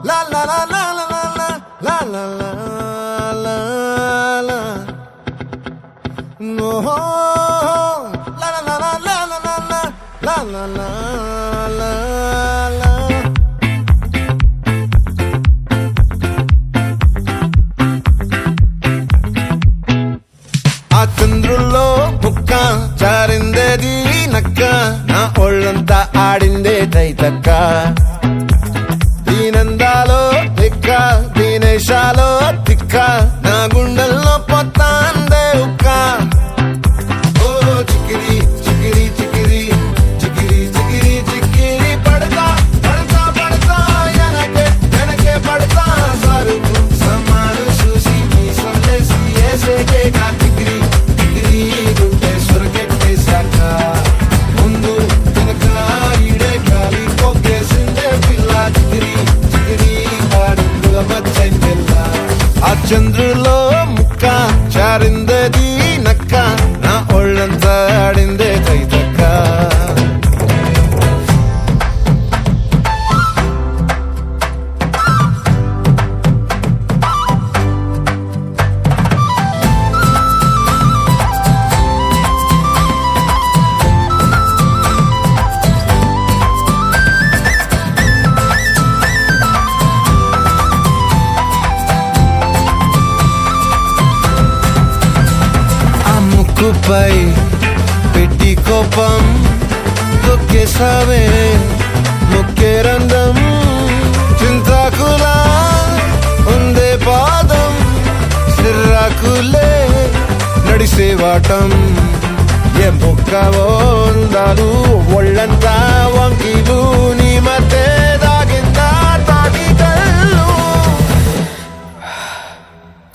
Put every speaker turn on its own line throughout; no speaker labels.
La la la la la la la la la la la. No, la la la la la la la la la la la. ఆ చంద్రుల్లో ముక్క జారిందేది నక్క, నా ఒళ్ళంతా ఆడిందే తైతక్క. దీనందాలో లెక్క, దీనేశాలో తిక్క, నా గుండెల్లో పొత్తాందే ఉక్క. ఓ చికిరి చికిరి చికిరి చికిరి చికిరి చికిరి పడతా పడతా పడతా ఎనకే ఎనకే పడతా. సరుకు సమాను చూసి మీ సొల్లేసి ఏసేకే కా చికిరి చికిరి గుంటే సురకెట్టేశాక ముందు వెనక ఈడే గాలి కొక్కేసిందే పిల్ల. చికిరి చికిరి ఆడుల మచ్చంచెల్ల. ఆ చంద్రులో ముక్క చారిందది నక్క, నా ఒళ్ళంతా ఆడిందే తైతక్క. ముక్కుపై పెట్టి కోపం తొక్కేసావే ముక్కే రంధ్రం. చింతాకులా ఉందే పాదం, సిర్రాకులే నడిసేవాటం. ఏ ముక్కవో ఉందాలు ఒళ్ళంతా వంకీలు, నీ మధ్య దాగిందా తాగి కళ్ళు.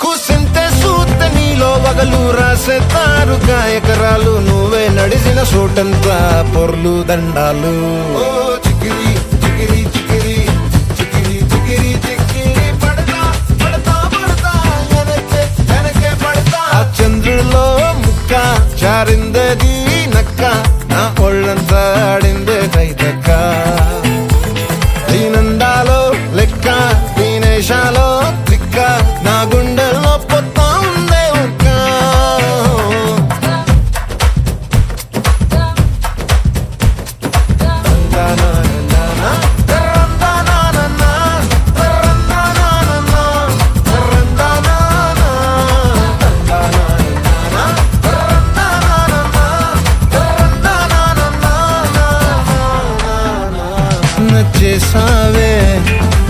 కూసింతే సూత్తే నీలో వగలు రాసేతారు గాయకరాలు, నువ్వే నడిచిన చోటంతా పొర్లు దండాలు. ఓ చికిరి చికిరి చికిరి చికిరి చికిరి చికిరి పడతా పడతా పడతా ఎనకే ఎనకే పడతా. ఆ చంద్రులో ముక్క చారిందది నక్క, నా ఒళ్ళంతా ఆడిందే తైతక్క. దీనందాలో లెక్క, దీనేశాలో తిక్క, నా గుండెల్లో పొత్తా ఉందే ఉక్క. నచ్చేసావే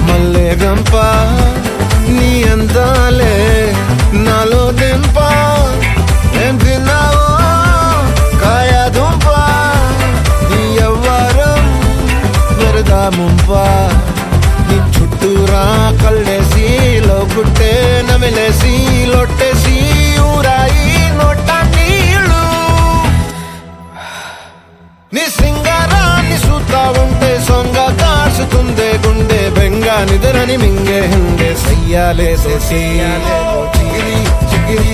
మల్లె గంప, నీ అందాలే నాలో దెంప. ఏం తిన్నావో కాయ దుంప, నీ ఎవ్వరం వెరదా ముంప. నీ చుట్టూరా కళ్ళేసి లోగుట్టే నమిలేసి లొట్టేసి ఊరాయి నోట నీళ్ళు. నీ సింగారాన్ని చూస్తా ఉంటే సొంగ కాసుతుందే గుండె బెంగ. నిద్రని మింగే hinde సయ్యాలే చికిరి చికిరి